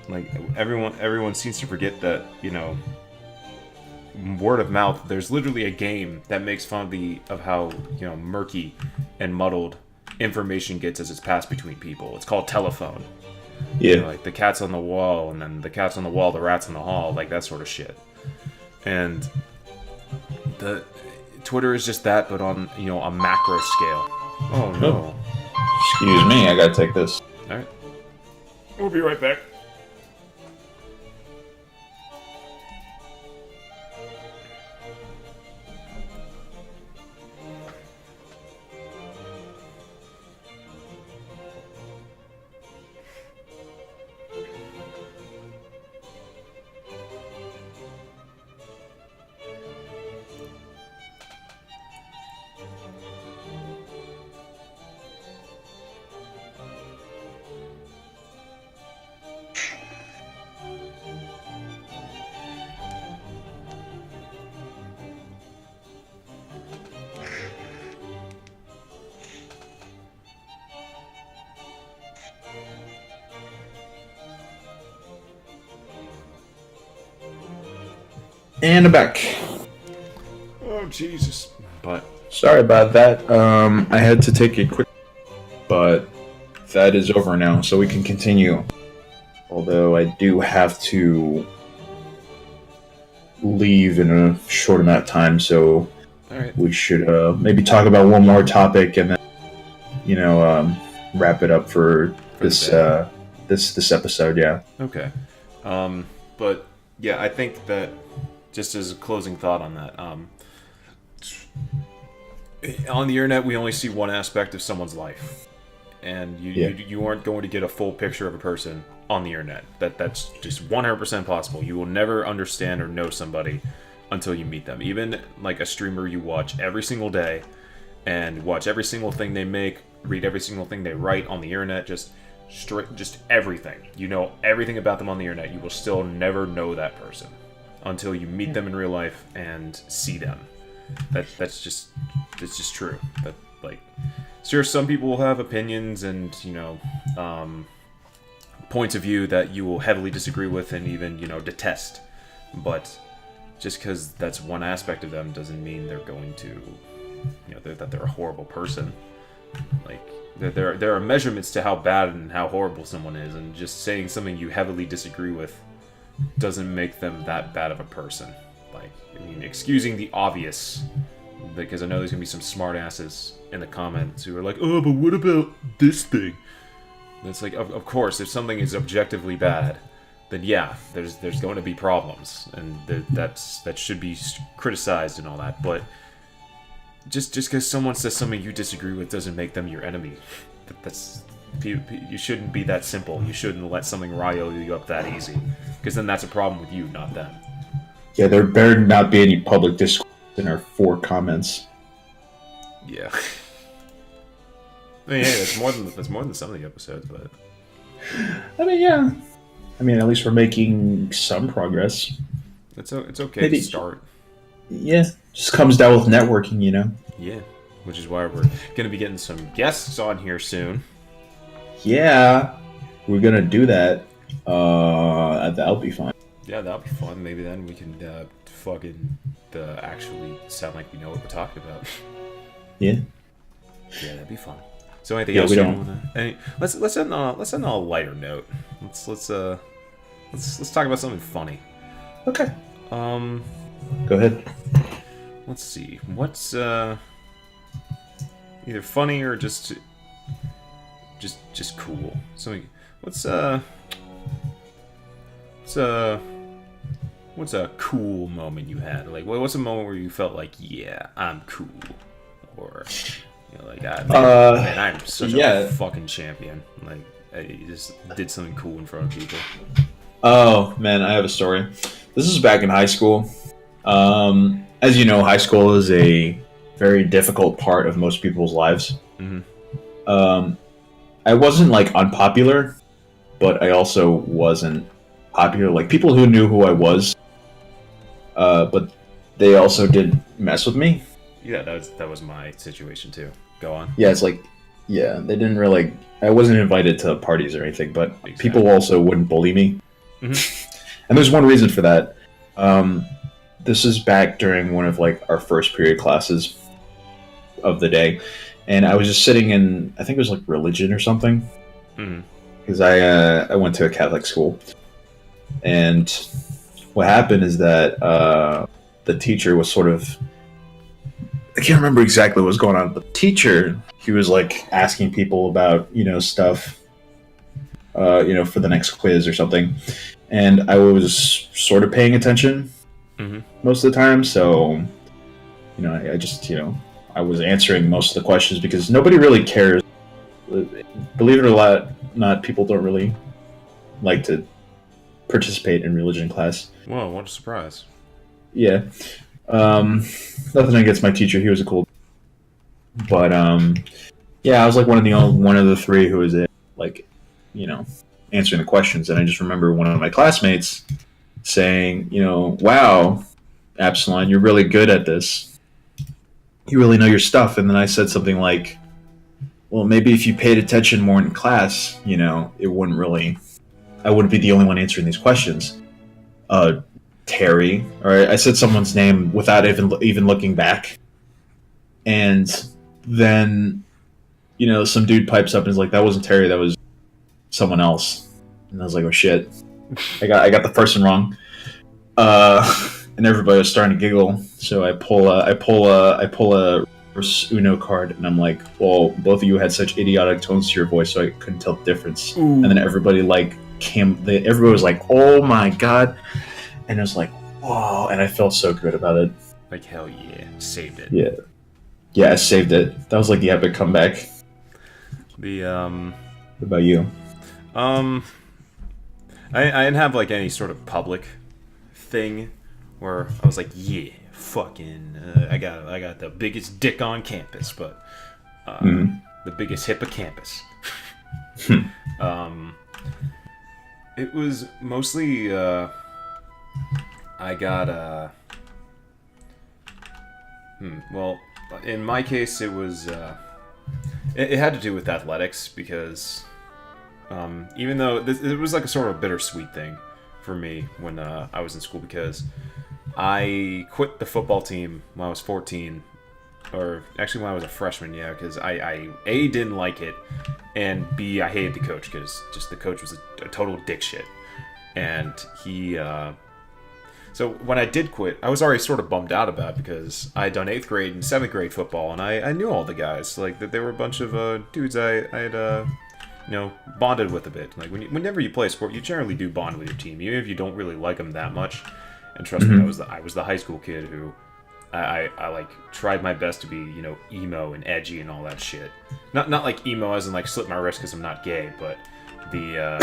like, everyone seems to forget that, you know, word of mouth, there's literally a game that makes fun of how, you know, murky and muddled information gets as it's passed between people. It's called telephone. Yeah. You know, like the cat's on the wall, and then the cat's on the wall, the rat's in the hall, like that sort of shit. And the Twitter is just that, but on, you know, a macro scale. Oh no. Excuse me, I gotta take this. Alright. We'll be right back. And I'm back. Oh Jesus. But Sorry about that. I had to take a quick, but that is over now, so we can continue. Although I do have to leave in a short amount of time, so alright. we should maybe talk about one more topic and then, you know, wrap it up for this this episode. Yeah. Okay. But yeah, I think that just as a closing thought on that, on the internet we only see one aspect of someone's life, and you aren't going to get a full picture of a person on the internet. That's just 100% possible. You will never understand or know somebody until you meet them. Even like a streamer you watch every single day and watch every single thing they make, read every single thing they write on the internet, just everything. You know everything about them on the internet. You will still never know that person until you meet them in real life and see them. That's just true. That, like, sure, some people will have opinions and, you know, points of view that you will heavily disagree with and even, you know, detest. But just because that's one aspect of them doesn't mean they're going to, you know, that they're a horrible person. Like, there are measurements to how bad and how horrible someone is, and just saying something you heavily disagree with doesn't make them that bad of a person. Like, I mean, excusing the obvious, because I know there's gonna be some smartasses in the comments who are like, oh, but what about this thing? And it's like, of course, if something is objectively bad, then yeah, there's going to be problems, and that should be criticized and all that. But just because someone says something you disagree with doesn't make them your enemy. You shouldn't be that simple. You shouldn't let something rile you up that easy, because then that's a problem with you, not them. Yeah, there better not be any public discourse in our 4 comments. Yeah. I mean, hey, that's more than some of the episodes, but I mean, yeah. I mean, at least we're making some progress. it's okay Maybe. to start. Yeah, just comes down with networking, you know. Yeah, which is why we're gonna be getting some guests on here soon. Yeah, we're gonna do that. That'll be fun. Yeah, that'll be fun. Maybe then we can actually sound like we know what we're talking about. Yeah. Yeah, that'd be fun. So anything else? Let's end on a lighter note. Let's talk about something funny. Okay. Go ahead. Let's see. What's either funny or just cool? Something. What's a cool moment you had? Like, what's a moment where you felt like, yeah, I'm cool, or, you know, like, man, I'm such a fucking champion. Like, I just did something cool in front of people. Oh man, I have a story. This is back in high school. As you know, high school is a very difficult part of most people's lives. Mm-hmm. I wasn't like unpopular, but I also wasn't popular, like people who knew who I was, but they also did mess with me. Yeah, that was my situation too. Go on. Yeah, it's like, yeah, they didn't really. I wasn't invited to parties or anything, but people also wouldn't bully me. And there's one reason for that. This is back during one of like our first period classes of the day, and I was just sitting in, I think it was like religion or something, because I went to a Catholic school, and what happened is that the teacher was sort of, I can't remember exactly what was going on, but the teacher, he was like asking people about, stuff, for the next quiz or something. And I was sort of paying attention most of the time. So, I just, I was answering most of the questions because nobody really cares. Believe it or not, people don't really like to participate in religion class. Whoa, what a surprise. Yeah. Nothing against my teacher. He was a cool. But, yeah, I was like one of the three who was answering the questions. And I just remember one of my classmates saying, wow, Absalon, you're really good at this. You really know your stuff. And then I said something like, well, maybe if you paid attention more in class, it wouldn't really, I wouldn't be the only one answering these questions. Terry, or I said someone's name without even looking back. And then, some dude pipes up and is like, that wasn't Terry, that was someone else. And I was like, oh shit, I got the person wrong. And everybody was starting to giggle. So I pull a Uno card, and I'm like, well, both of you had such idiotic tones to your voice, so I couldn't tell the difference. Ooh. And then everybody everybody was like, oh my god. And it was like, whoa, and I felt so good about it. Like, hell yeah, saved it. Yeah, I saved it. That was like the epic comeback. What about you? I didn't have like any sort of public thing where I was like, yeah, fucking, I got the biggest dick on campus, but the biggest hippocampus. It was mostly I got well, in my case it was it had to do with athletics, because even though it was like a sort of bittersweet thing for me when I was in school, because I quit the football team when I was 14, or actually when I was a freshman, because I A, didn't like it, and B, I hated the coach, because just the coach was a total dick shit. And he, so when I did quit, I was already sort of bummed out about it, because I had done 8th grade and 7th grade football, and I knew all the guys. Like, there were a bunch of dudes I had, bonded with a bit. Like, whenever you play a sport, you generally do bond with your team, even if you don't really like them that much. And trust me, I was the high school kid who I like tried my best to be, emo and edgy and all that shit. Not like emo as in like slit my wrist because I'm not gay, but the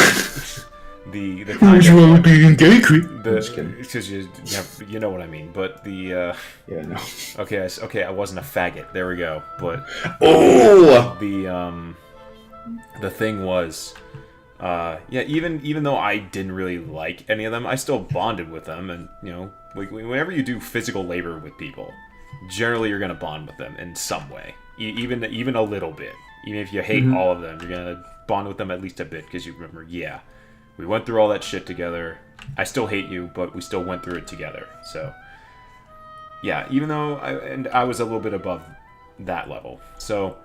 kind of like, being gay creep. Because you know what I mean. But the yeah, no. Okay, I wasn't a faggot. There we go. But the thing was, even though I didn't really like any of them, I still bonded with them, and like whenever you do physical labor with people, generally you're gonna bond with them in some way, even a little bit. Even if you hate all of them, you're gonna bond with them at least a bit, because you remember, we went through all that shit together. I still hate you, but we still went through it together. So even though I was a little bit above that level, so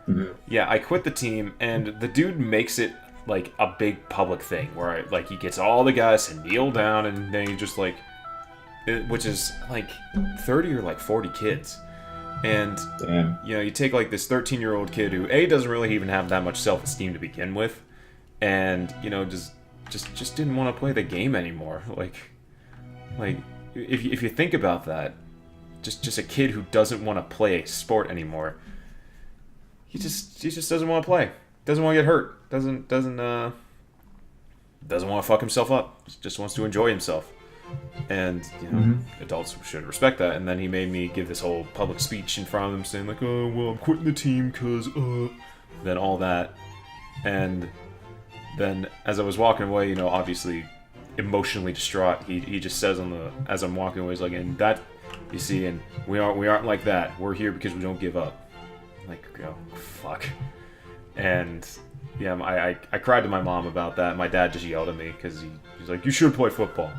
I quit the team, and the dude makes it like a big public thing where he gets all the guys to kneel down, and then he just which is like 30 or like 40 kids, and damn. You take like this 13-year-old kid who doesn't really even have that much self-esteem to begin with, and just didn't want to play the game anymore. Like if you think about that, just a kid who doesn't want to play a sport anymore, he just doesn't want to play. Doesn't want to get hurt. Doesn't want to fuck himself up. Just wants to enjoy himself. And adults should respect that. And then he made me give this whole public speech in front of him, saying like, "Oh, well, I'm quitting the team because then all that." And then as I was walking away, obviously emotionally distraught. He just says as I'm walking away, he's like, and that, you see, and we aren't like that. We're here because we don't give up. I'm like, oh, fuck. And yeah, I cried to my mom about that. My dad just yelled at me because he's like, you should play football.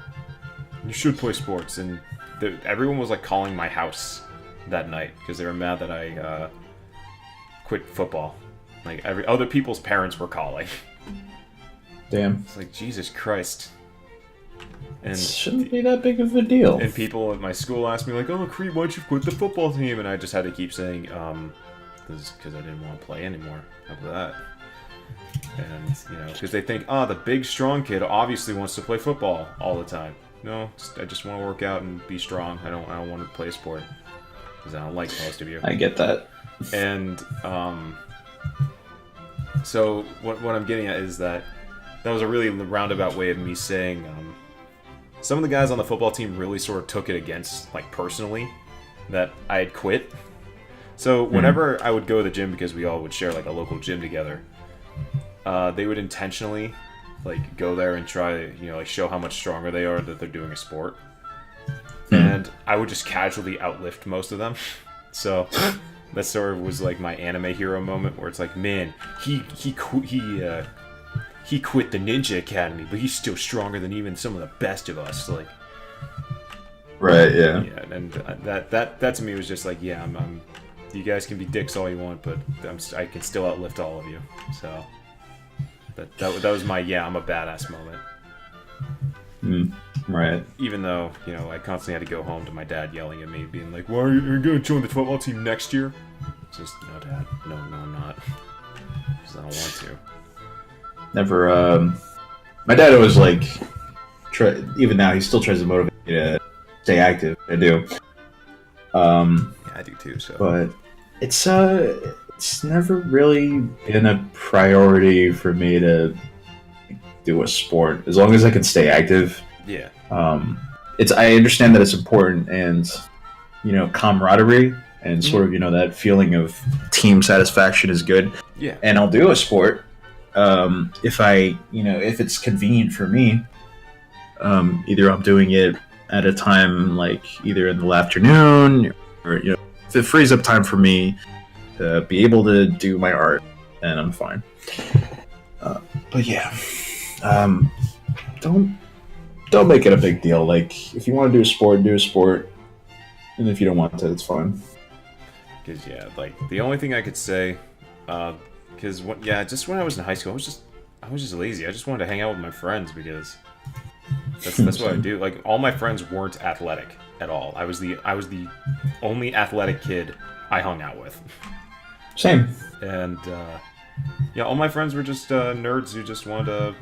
You should play sports. And everyone was like calling my house that night because they were mad that I quit football. Like other people's parents were calling. Damn. It's like, Jesus Christ. And it shouldn't be that big of a deal. And people at my school asked me like, oh, Kreat, why'd you quit the football team? And I just had to keep saying, because I didn't want to play anymore. How about that? And, you know, because they think, the big, strong kid obviously wants to play football all the time. No, I just want to work out and be strong. I don't want to play a sport. Because I don't like most of you. I get that. And, so what I'm getting at is that was a really roundabout way of me saying, some of the guys on the football team really sort of took it against, like, personally, that I had quit. So whenever I would go to the gym, because we all would share, like, a local gym together, they would intentionally, like, go there and try to, you know, like, show how much stronger they are that they're doing a sport. And I would just casually outlift most of them. So that sort of was, like, my anime hero moment, where it's like, man, he quit the Ninja Academy, but he's still stronger than even some of the best of us. Like, right? Yeah. Yeah, and that to me was just like, yeah, I'm you guys can be dicks all you want, but I can still outlift all of you. So that was my I'm a badass moment. Right. Even though, you know, I constantly had to go home to my dad yelling at me, being like, "Why are you going to join the football team next year?" It's just, no, Dad, no, I'm not, because I don't want to. Never. My dad always like. Even now, he still tries to motivate me to stay active. I do. Yeah, I do too. So, but it's never really been a priority for me to do a sport as long as I can stay active. Yeah. I understand that it's important, and you know, camaraderie and sort of, you know, that feeling of team satisfaction is good. Yeah. And I'll do a sport. If it's convenient for me, either I'm doing it at a time like either in the afternoon, or, you know, if it frees up time for me to be able to do my art, then I'm fine. But yeah, don't make it a big deal. Like, if you want to do a sport, and if you don't want to, it's fine. Because like the only thing I could say. Because just when I was in high school, I was just lazy. I just wanted to hang out with my friends because that's what I do. Like, all my friends weren't athletic at all. I was the only athletic kid I hung out with. Same. And all my friends were just nerds who just wanted to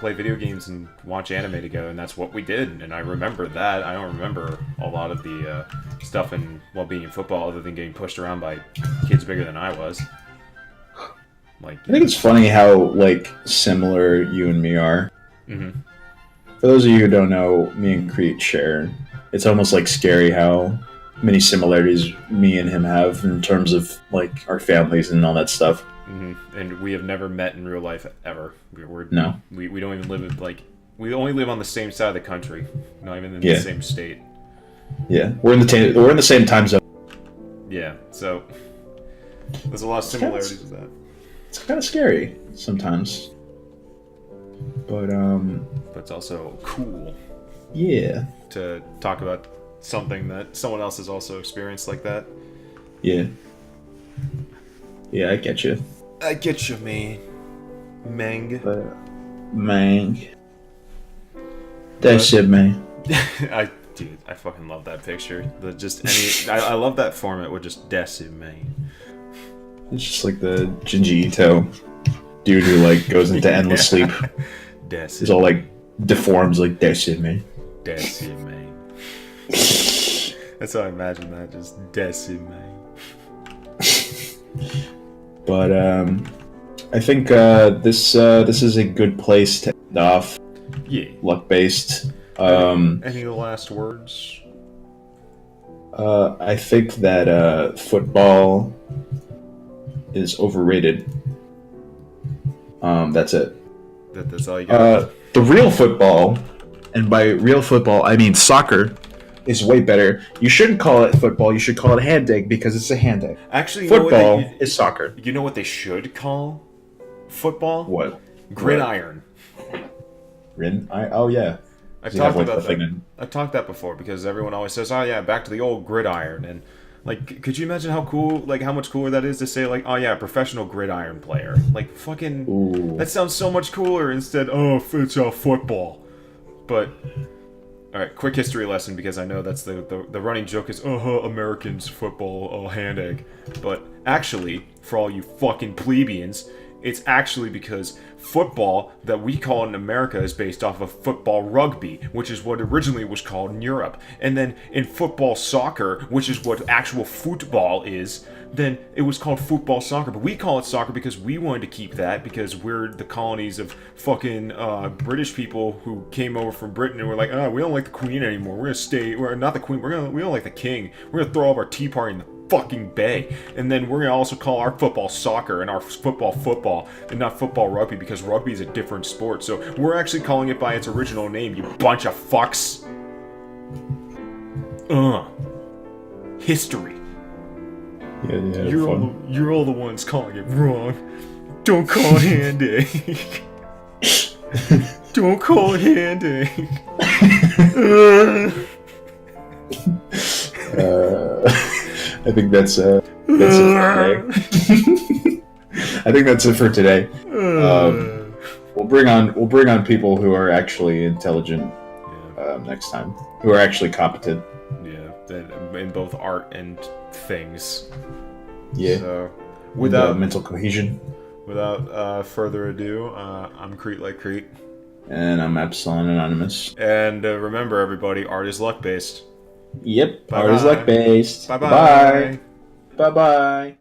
play video games and watch anime together, and that's what we did. And I remember that. I don't remember a lot of the stuff while being in football, other than getting pushed around by kids bigger than I was. Like, I think it's funny how, like, similar you and me are. Mm-hmm. For those of you who don't know, me and Kreat share. It's almost like scary how many similarities me and him have in terms of, like, our families and all that stuff. Mm-hmm. And we have never met in real life ever. No. We don't even live we only live on the same side of the country, not even in the same state. Yeah, we're in the same time zone. Yeah, so there's a lot of similarities with that. It's kind of scary sometimes, but it's also cool. Yeah. To talk about something that someone else has also experienced like that. Yeah. Yeah, I get you. I get you, man. Mang. That's it, man. Dude, I fucking love that picture. I love that format with just Desu, man. It's just like the Junji Ito dude who, like, goes into endless sleep. Desu. He's all, like, deforms, like, Desu, man. Desu, man. That's how I imagine that, just Desu, man. But I think this is a good place to end off. Yeah. Luck-based. Any last words? I think that football is overrated. That's it. That's all you got? The real football and by real football, I mean soccer, is way better. You shouldn't call it football. You should call it hand egg because it's a hand egg. Actually, football is soccer. You know what they should call football? What? Gridiron. Oh yeah. I've talked about that. I've talked that before because everyone always says, "Oh yeah, back to the old gridiron." And like, could you imagine how cool, like, how much cooler that is to say, like, "Oh yeah, professional gridiron player." Like, fucking, Ooh. that sounds so much cooler instead. Oh, it's a football. But all right, quick history lesson because I know that's the running joke is, Americans football, hand egg. But actually, for all you fucking plebeians, it's actually because football that we call in America is based off of football rugby, which is what originally was called in Europe. And then in football soccer, which is what actual football is, then it was called football soccer. But we call it soccer because we wanted to keep that because we're the colonies of fucking British people who came over from Britain and were like, we don't like the Queen anymore. We're gonna stay. We're not the Queen. We don't like the King. We're gonna throw all of our tea party in the fucking bay. And then we're gonna also call our football soccer and our football and not football rugby because rugby is a different sport. So we're actually calling it by its original name, you bunch of fucks. History. Yeah, you're all the ones calling it wrong. Don't call it hand egg. Don't call it hand egg. I think that's it for today. I think that's it for today. We'll bring on people who are actually intelligent next time, who are actually competent. Yeah, in both art and things. Yeah. So, without mental cohesion. Without further ado, I'm Kreat-Like-Crete. And I'm AbsolonAnonymous. And remember, everybody, art is luck based. Yep. Bye-bye. Art is luck based. Bye-bye. Bye bye.